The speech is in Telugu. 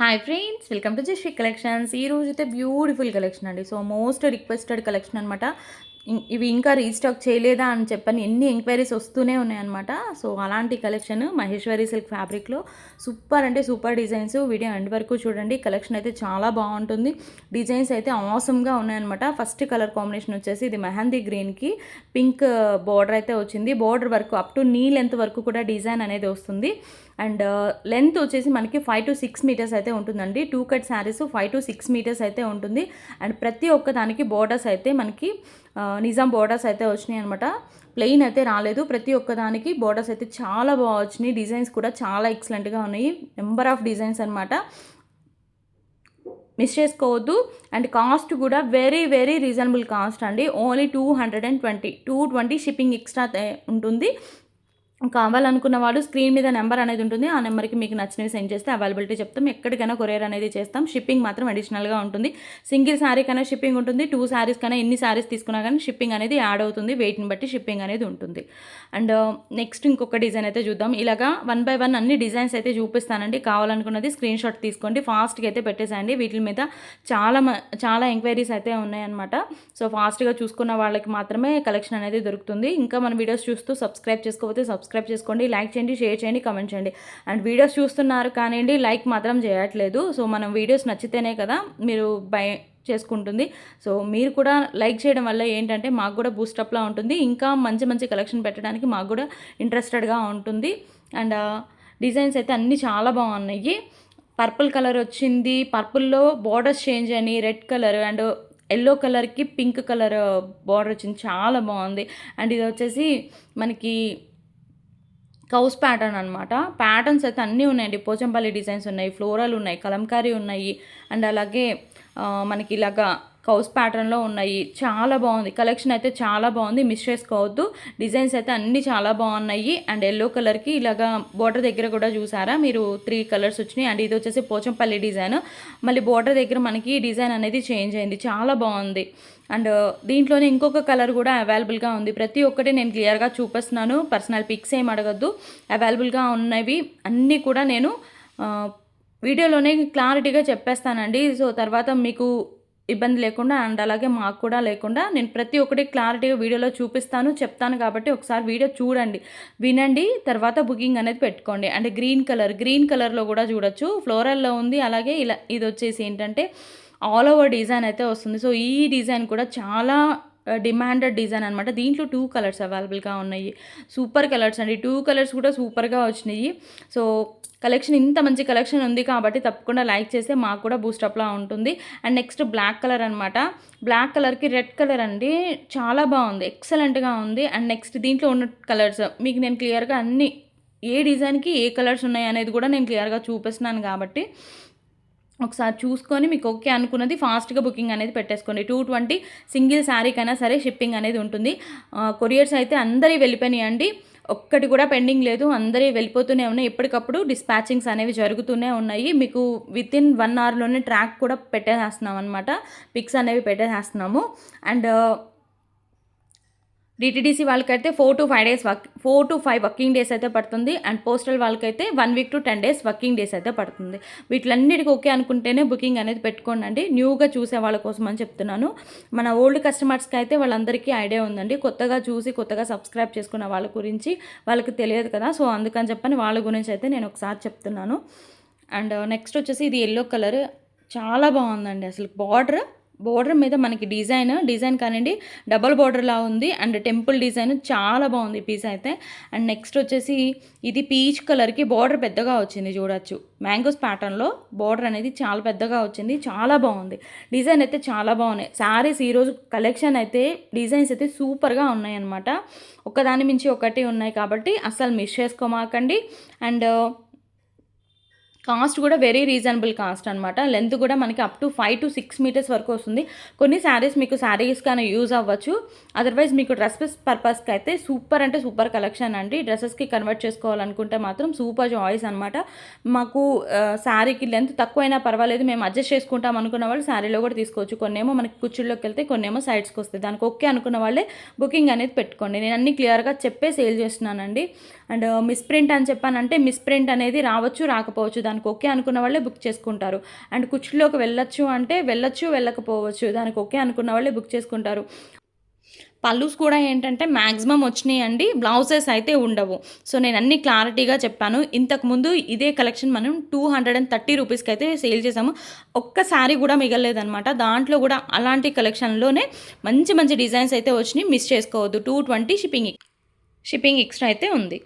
Hi friends, welcome to just collections. ఈ రోజు అయితే బ్యూటిఫుల్ కలెక్షన్ అండి. సో మోస్ట్ రిక్వెస్టెడ్ కలెక్షన్ అనమాట. ఇవి ఇంకా రీస్టాక్ చేయలేదా అని చెప్పని ఎన్ని ఎంక్వైరీస్ వస్తూనే ఉన్నాయన్నమాట. సో అలాంటి కలెక్షన్ మహేశ్వరి సిల్క్ ఫ్యాబ్రిక్లో సూపర్ అంటే సూపర్ డిజైన్స్. వీడియో ఎండ్ వరకు చూడండి. కలెక్షన్ అయితే చాలా బాగుంటుంది. డిజైన్స్ అయితే ఆసమ్గా ఉన్నాయన్నమాట. ఫస్ట్ కలర్ కాంబినేషన్ వచ్చేసి ఇది మెహందీ గ్రీన్కి పింక్ బార్డర్ అయితే వచ్చింది. బార్డర్ వరకు అప్ టు నీ లెంత్ వరకు కూడా డిజైన్ అనేది వస్తుంది. అండ్ లెంత్ వచ్చేసి మనకి 5 to 6 మీటర్స్ అయితే ఉంటుందండి. 2 కట్ శారీస్ 5 to 6 మీటర్స్ అయితే ఉంటుంది. అండ్ ప్రతి ఒక్క దానికి బోర్డర్స్ అయితే మనకి నిజాం బోర్డర్స్ అయితే వచ్చినాయి అనమాట. ప్లెయిన్ అయితే రాలేదు. ప్రతి ఒక్క దానికి బోర్డర్స్ అయితే చాలా బాగా వచ్చినాయి. డిజైన్స్ కూడా చాలా ఎక్సలెంట్గా ఉన్నాయి. నెంబర్ ఆఫ్ డిజైన్స్ అనమాట. మిస్ చేసుకోవద్దు. అండ్ కాస్ట్ కూడా వెరీ వెరీ రీజనబుల్ కాస్ట్ అండి. ఓన్లీ 220 షిప్పింగ్ ఎక్స్ట్రా ఉంటుంది. కావాలనుకున్న వాళ్ళు స్క్రీన్ మీద నెంబర్ అనేది ఉంటుంది. ఆ నెంబర్కి మీకు నచ్చినవి సెండ్ చేస్తే అవైలబిలిటీ చెప్తాం. ఎక్కడికైనా కొరియర్ అనేది చేస్తాం. షిప్పింగ్ మాత్రం అడిషనల్గా ఉంటుంది. సింగిల్ శారీ కన్నా షిప్పింగ్ ఉంటుంది. 2 శారీస్ కన్నా ఎన్ని శారీస్ తీసుకున్నా కానీ షిప్పింగ్ అనేది యాడ్ అవుతుంది. వెయిట్ని బట్టి షిప్పింగ్ అనేది ఉంటుంది. అండ్ నెక్స్ట్ ఇంకొక డిజైన్ అయితే చూద్దాం. ఇలాగా 1 by 1 అన్ని డిజైన్స్ అయితే చూపిస్తానండి. కావాలనుకున్నది స్క్రీన్ షాట్ తీసుకోండి. ఫాస్ట్గా అయితే పెట్టేసేయండి. వీటి మీద చాలా ఎంక్వైరీస్ అయితే ఉన్నాయన్నమాట. సో ఫాస్ట్గా చూసుకున్న వాళ్ళకి మాత్రమే కలెక్షన్ అనేది దొరుకుతుంది. ఇంకా మన వీడియోస్ చూస్తూ సబ్స్క్రైబ్ చేసుకోకపోతే సబ్స్క్రైబ్ చేసుకోండి, లైక్ చేయండి, షేర్ చేయండి, కమెంట్ చేయండి. అండ్ వీడియోస్ చూస్తున్నారు కానివ్వండి, లైక్ మాత్రం చేయట్లేదు. సో మనం వీడియోస్ నచ్చితేనే కదా మీరు బై చేసుకుంటుంది. సో మీరు కూడా లైక్ చేయడం వల్ల ఏంటంటే మాకు కూడా బూస్టప్లా ఉంటుంది. ఇంకా మంచి మంచి కలెక్షన్ పెట్టడానికి మాకు కూడా ఇంట్రెస్టెడ్గా ఉంటుంది. అండ్ డిజైన్స్ అయితే అన్నీ చాలా బాగున్నాయి. పర్పుల్ కలర్ వచ్చింది. పర్పుల్లో బార్డర్స్ చేంజ్ అని రెడ్ కలర్ అండ్ ఎల్లో కలర్కి పింక్ కలర్ బార్డర్ వచ్చింది. చాలా బాగుంది. అండ్ ఇది వచ్చేసి మనకి కౌస్ ప్యాటర్న్ అనమాట. ప్యాటర్న్స్ అయితే అన్నీ ఉన్నాయండి. పోచంపల్లి డిజైన్స్ ఉన్నాయి, ఫ్లోరల్ ఉన్నాయి, కలంకారీ ఉన్నాయి. అండ్ అలాగే మనకి ఇలాగా కౌస్ ప్యాటర్న్లో ఉన్నాయి. చాలా బాగుంది. కలెక్షన్ అయితే చాలా బాగుంది. మిస్ చేసుకోవద్దు. డిజైన్స్ అయితే అన్నీ చాలా బాగున్నాయి. అండ్ ఎల్లో కలర్కి ఇలాగా బోర్డర్ దగ్గర కూడా చూసారా మీరు 3 కలర్స్ వచ్చినాయి. అండ్ ఇది వచ్చేసి పోచంపల్లి డిజైన్. మళ్ళీ బోర్డర్ దగ్గర మనకి డిజైన్ అనేది చేంజ్ అయింది. చాలా బాగుంది. అండ్ దీంట్లోనే ఇంకొక కలర్ కూడా అవైలబుల్గా ఉంది. ప్రతి ఒక్కటి నేను క్లియర్గా చూపిస్తున్నాను. పర్సనల్ పిక్స్ ఏం అడగద్దు. అవైలబుల్గా ఉన్నవి అన్నీ కూడా నేను వీడియోలోనే క్లారిటీగా చెప్పేస్తానండి. సో తర్వాత మీకు ఇబ్బంది లేకుండా అండ్ అలాగే మాకు కూడా లేకుండా నేను ప్రతి ఒక్కటి క్లారిటీగా వీడియోలో చూపిస్తాను, చెప్తాను. కాబట్టి ఒకసారి వీడియో చూడండి, వినండి, తర్వాత బుకింగ్ అనేది పెట్టుకోండి. అండ్ గ్రీన్ కలర్లో కూడా చూడొచ్చు. ఫ్లోరల్లో ఉంది. అలాగే ఇలా ఇది వచ్చేసి ఏంటంటే ఆల్ ఓవర్ డిజైన్ అయితే వస్తుంది. సో ఈ డిజైన్ కూడా చాలా డిమాండెడ్ డిజైన్ అనమాట. దీంట్లో 2 కలర్స్ అవైలబుల్గా ఉన్నాయి. సూపర్ కలర్స్ అండి. 2 కలర్స్ కూడా సూపర్గా వచ్చినాయి. సో కలెక్షన్ ఇంత మంచి కలెక్షన్ ఉంది కాబట్టి తప్పకుండా లైక్ చేస్తే మాకు కూడా బూస్టప్లా ఉంటుంది. అండ్ నెక్స్ట్ బ్లాక్ కలర్ అనమాట. బ్లాక్ కలర్కి రెడ్ కలర్ అండి. చాలా బాగుంది. ఎక్సలెంట్గా ఉంది. అండ్ నెక్స్ట్ దీంట్లో ఉన్న కలర్స్ మీకు నేను క్లియర్గా అన్ని ఏ డిజైన్కి ఏ కలర్స్ ఉన్నాయి అనేది కూడా నేను క్లియర్గా చూపిస్తున్నాను. కాబట్టి ఒకసారి చూసుకొని మీకు ఓకే అనుకున్నది ఫాస్ట్గా బుకింగ్ అనేది పెట్టేసుకోండి. 220 సింగిల్ శారీకైనా సరే షిప్పింగ్ అనేది ఉంటుంది. కొరియర్స్ అయితే అందరి వెళ్ళిపోయినాయండి. ఒక్కటి కూడా పెండింగ్ లేదు. అందరి వెళ్ళిపోతూనే ఉన్నాయి. ఎప్పటికప్పుడు డిస్పాచింగ్స్ అనేవి జరుగుతూనే ఉన్నాయి. మీకు వితిన్ 1 hourలోనే ట్రాక్ కూడా పెట్టేసేస్తున్నాం అనమాట. పిక్స్ అనేవి పెట్టేసేస్తున్నాము. అండ్ డిటీడీసీ వాళ్ళకైతే 4 to 5 వర్కింగ్ డేస్ అయితే పడుతుంది. అండ్ పోస్టల్ వాళ్ళకైతే 1 week to 10 days working days అయితే పడుతుంది. వీటిలన్నిటికీ ఓకే అనుకుంటేనే బుకింగ్ అనేది పెట్టుకోండి. న్యూగా చూసే వాళ్ళ కోసం అని చెప్తున్నాను. మన ఓల్డ్ కస్టమర్స్కి అయితే వాళ్ళందరికీ ఐడియా ఉందండి. కొత్తగా చూసి కొత్తగా సబ్స్క్రైబ్ చేసుకున్న వాళ్ళ గురించి వాళ్ళకి తెలియదు కదా. సో అందుకని చెప్పని వాళ్ళ గురించి అయితే నేను ఒకసారి చెప్తున్నాను. అండ్ నెక్స్ట్ వచ్చేసి ఇది ఎల్లో కలర్. చాలా బాగుందండి. అసలు బోర్డర్ మీద మనకి డిజైన్ కానివ్వండి డబల్ బోర్డర్లా ఉంది. అండ్ టెంపుల్ డిజైన్ చాలా బాగుంది పీస్ అయితే. అండ్ నెక్స్ట్ వచ్చేసి ఇది పీచ్ కలర్కి బోర్డర్ పెద్దగా వచ్చింది. చూడొచ్చు మ్యాంగోస్ ప్యాటర్న్లో బోర్డర్ అనేది చాలా పెద్దగా వచ్చింది. చాలా బాగుంది. డిజైన్ అయితే చాలా బాగున్నాయి. శారీస్ ఈరోజు కలెక్షన్ అయితే డిజైన్స్ అయితే సూపర్గా ఉన్నాయన్నమాట. ఒకదాని మించి ఒకటి ఉన్నాయి కాబట్టి అస్సలు మిస్ చేసుకోమాకండి. అండ్ కాస్ట్ కూడా వెరీ రీజనబుల్ కాస్ట్ అనమాట. లెంత్ కూడా మనకి అప్ టు 5 to 6 మీటర్స్ వరకు వస్తుంది. కొన్ని శారీస్ మీకు శారీస్ కానీ యూజ్ అవ్వచ్చు. అదర్వైజ్ మీకు డ్రెస్సెస్ పర్పస్కి అయితే సూపర్ అంటే సూపర్ కలెక్షన్ అండి. డ్రెస్సెస్కి కన్వర్ట్ చేసుకోవాలనుకుంటే మాత్రం సూపర్ చాయిస్ అనమాట. మాకు శారీకి లెంత్ తక్కువైనా పర్వాలేదు, మేము అడ్జస్ట్ చేసుకుంటాం అనుకున్న వాళ్ళు శారీలో కూడా తీసుకోవచ్చు. కొన్నేమో మనకి కుచ్చుల్లోకి వెళ్తే కొన్నేమో సైడ్స్కి వస్తాయి. దానికి ఓకే అనుకున్న వాళ్ళే బుకింగ్ అనేది పెట్టుకోండి. నేను అన్ని క్లియర్గా చెప్పే సేల్ చేస్తున్నానండి. అండ్ మిస్ప్రింట్ అని చెప్పానంటే మిస్ప్రింట్ అనేది రావచ్చు రాకపోవచ్చు. దానికి ఓకే అనుకున్న వాళ్ళే బుక్ చేసుకుంటారు. అండ్ కుచ్చులోకి వెళ్ళొచ్చు అంటే వెళ్ళొచ్చు, వెళ్ళకపోవచ్చు. దానికి ఓకే అనుకున్న వాళ్ళే బుక్ చేసుకుంటారు. పల్లూస్ కూడా ఏంటంటే మ్యాక్సిమం వచ్చినాయండి. బ్లౌజెస్ అయితే ఉండవు. సో నేను అన్ని క్లారిటీగా చెప్పాను. ఇంతకుముందు ఇదే కలెక్షన్ మనం 230 రూపీస్కి అయితే సేల్ చేసాము. ఒక్క శారీ కూడా మిగలలేదనమాట. దాంట్లో కూడా అలాంటి కలెక్షన్లోనే మంచి మంచి డిజైన్స్ అయితే వచ్చినాయి. మిస్ చేసుకోవద్దు. 220 షిప్పింగ్ ఎక్స్ట్రా అయితే ఉంది.